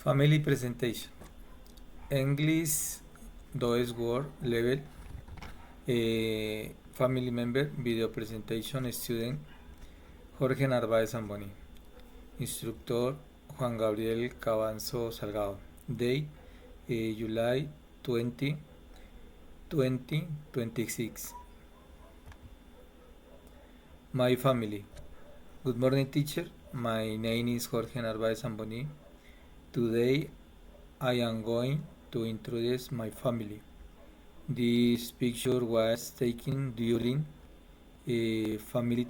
Family presentation. English 2 word level. Family member video presentation student Jorge Narváez Zamboni. Instructor Juan Gabriel Cabanzo Salgado. Date July 20, 2026. My family. Good morning, teacher. My name is Jorge Narváez Zamboni. Today I am going to introduce my family. This picture was taken during a family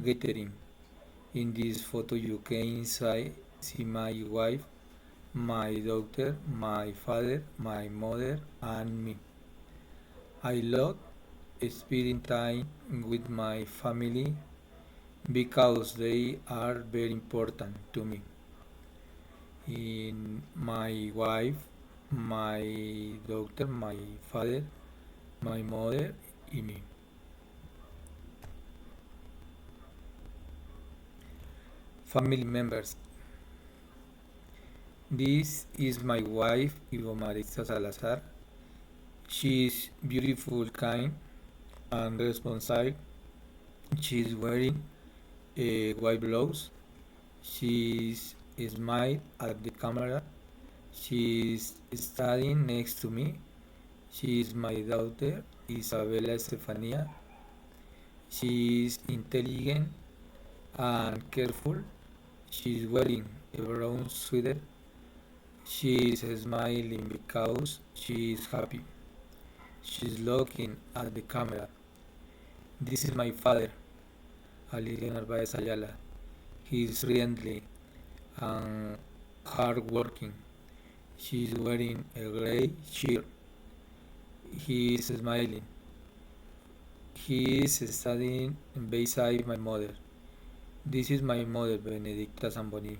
gathering. In this photo you can see my wife, my daughter, my father, my mother, and me. I love spending time with my family because they are very important to me. In my wife, my daughter, my father, my mother, and me. Family members. This is my wife, Ivo Marisa Salazar. She is beautiful, kind, and responsive. She is wearing a white blouse. She is smile at the camera. She is studying next to me. She is my daughter, Isabella Estefania. She is intelligent and careful. She is wearing a brown sweater. She is smiling because she is happy. She is looking at the camera. This is my father, Alirio Narváez Ayala. He is friendly and hardworking. She is wearing a gray shirt. He is smiling. He is studying beside my mother. This is my mother, Benedicta Zamboni.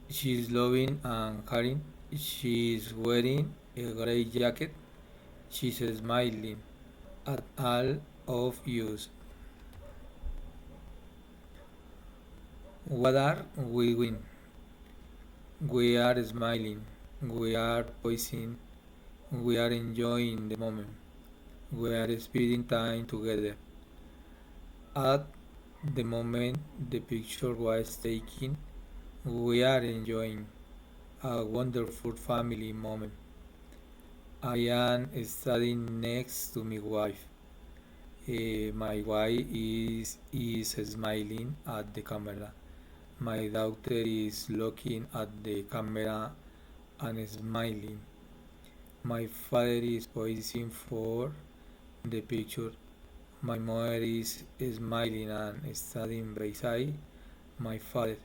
She is loving and caring. She is wearing a gray jacket. She is smiling at all of you. What are we doing? We are smiling. We are poising. We are enjoying the moment. We are spending time together. At the moment the picture was taken, we are enjoying a wonderful family moment. I am standing next to my wife. My wife is smiling at the camera. My daughter is looking at the camera and smiling. My father is posing for the picture. My mother is smiling and standing beside my father.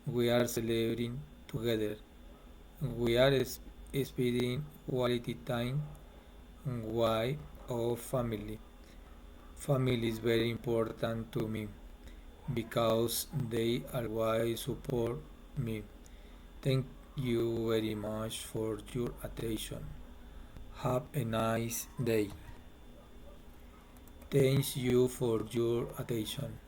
We are celebrating together. We are spending quality time with our family. Family is very important to me because they always support me. Thank you very much for your attention. Have a nice day. Thanks you for your attention.